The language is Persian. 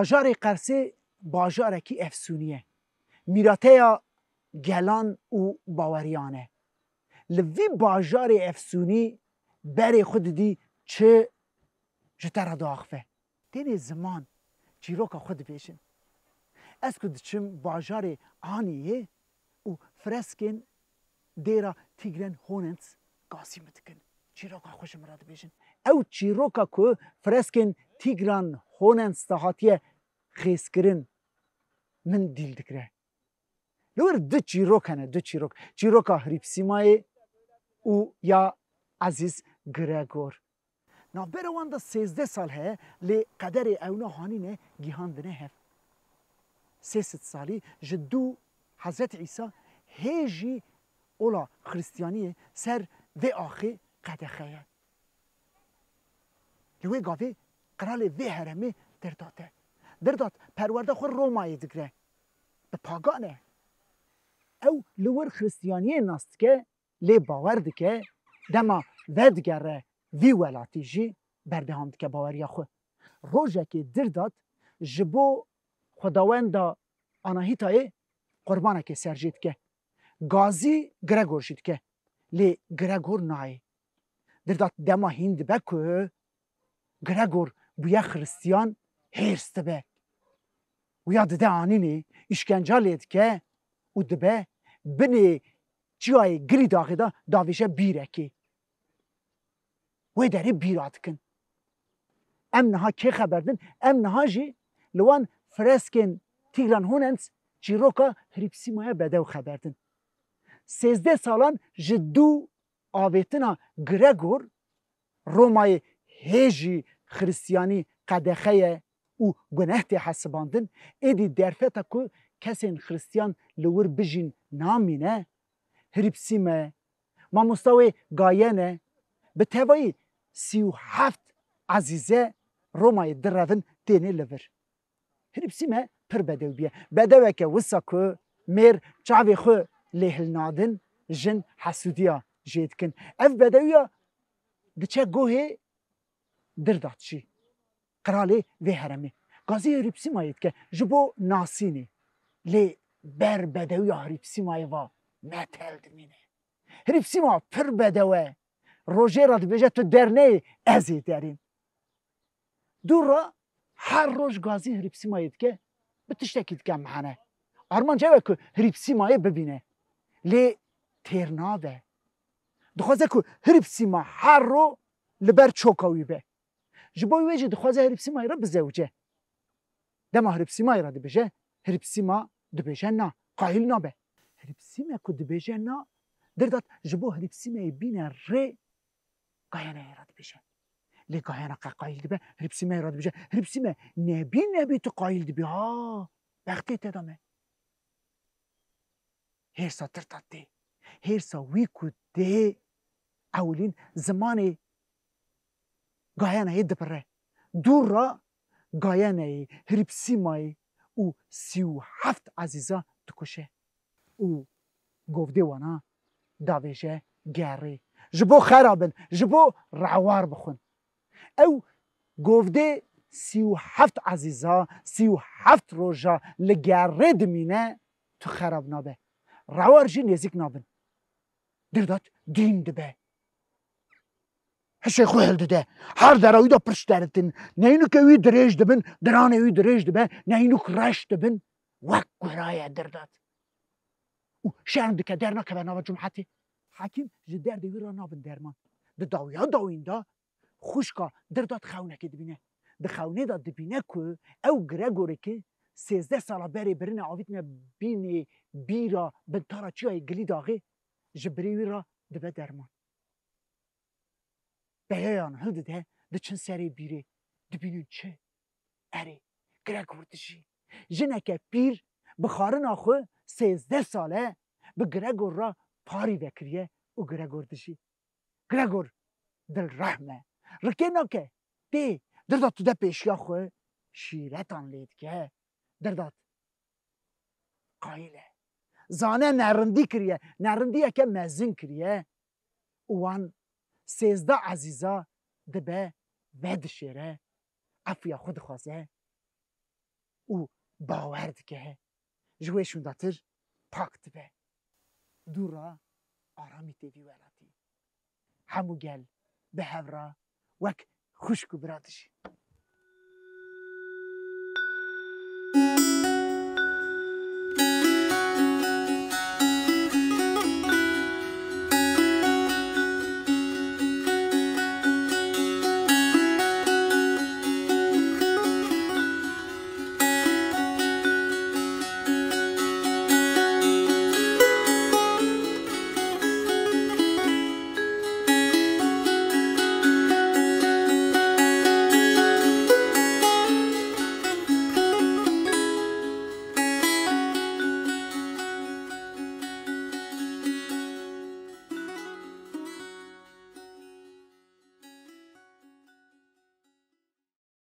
باجار قرسه باجار کی افسونیه میراته گلان و باوریانه لوی باجار افسونی بری خود دی چه جتر داخفه دین زمان چیروکا خود بیشن از کد چم باجار آنیه و فرسکن دیرا تیگرن هوننس قاسی متکن چیروکا خوش مراد بیشن او چیروکا که فرسکن تیگران هوننس تهاتیه خیسکرین من دیل دکره لور دو چیروکانه دو چیروکا هریپسیمای او یا عزیز گرگور نابر واندا 13 سال هه لی قدر اونا هانینه گیهاندنه هف 300 سالی جدو حضرت عیسی هیجی اولا خریستیانیه سر و آخی قدخه لوی گاوی قرال و هرمه دردات پرورده خور رومایی دگره به پاگانه او لور خریستیانیه ناست که لی باور دکه دما ودگره وی ولاتی جی بردهام دکه باوریا خو روژه که دردات جبو خداوندا آناهیتای قربانه که سرجید که گازی گرگور شید که لی گرگور نای دردات دما هند بکو گرگور بویا خریستیان هرست به و یاد ده آنینی اشکنجه لید که او دبه بنی جای گری داغی دا داویشه بیره کی وی داری بیرات کن ام نها که خبردن ام نها جی لوان فرسکن تیگران هوننس چیروکا هریپسیمای بدو خبردن 13 سالان جدو آویتنا گرگور رومای هیجی خریستیانی قدخه او گنهت حسباندن ایدی درفتا که کسی خریستیان لور بجین نامینه هریپسیمه ما مستوی گاینه به توایی 37 عزیزه رومای درون تینه لور هریپسیمه پر بدو بیه بدوه که وسا که میر چاوی خو لیهل نادن جن حسودیا جید کن اف بدویا دچه گوه دردات چی قرالی و هرمی گازی هریپسیمایید که جبو ناسینی لی بر بدویا هریپسیمای و متل دمینه هریپسیما پر بدوه روژه را دبیجه تو درنه ازی داریم دور را هر روز گازی هریپسیمایید که بتشتکید که محنه آرمان جوه که هریپسیمای ببینه لی تیرناوه دخوازه که هریپسیما هر رو لبر چوکاوی به جبوی ویجه دخوازه هریپسیمای را بزوجه دما هریپسیمای را دبیجه هریپسیما دبیجه نا قایل نابه هریپسیما که دبیجه نا دردات جبو هریپسیمای بینه ری قایانه را دبیجه لی قایانه قایل دبه هریپسیمای را دبیجه هریپسیما نبی تو قایل دبی ها وقتی تدامه هرسا ترتاد دی هرسا ویکو دی اولین زمان گایانه دبره دور را گایانه هریپسیمای او 37 عزیزا دکشه او گفته وانا داویشه گری جبو خرابن جبو روار بخون او گفته 37 عزیزا 37 روژا لگره دمینه تو خراب نابه روار جی نزیک نابن دردات دین دبه هشه خویل دده هر دراوی دا پرش دردن نه اینو که وی دریج دبن درانه وی دریج دبه نه اینو که رش دبن وک گرای دردات او شرم دکه در نکه به ناو جمعتی حکیم جی درد وی را نابن درمان ده داویا داوین دا خوشکا دردات خونه که دبینه ده خونه دا دبینه که او گرگوره که 13 ساله بری برین آویتنه بینی بیرا بنتارا چیای گلی داغی جبری وی را دبه درمان بیایان هل ده ده چند سری بیره دبینون چه اره گرگور دشی جنکه پیر بخارن آخو 13 ساله به گرگور را پاری وکریه او گرگور دشی گرگور دل رحمه رکه ناکه دی دردات تو ده پیشیا خو شیرتان لید که دردات قایله زانه نرندی کریه نرندی که مزین کریه اوان 13 عزیزا دبه ود شیره افیا خود خوازه او باور دکه جویشون داتر پاکت به دورا آرامی تیوی ولاتی همو گل به هورا وک خوشکو برادشی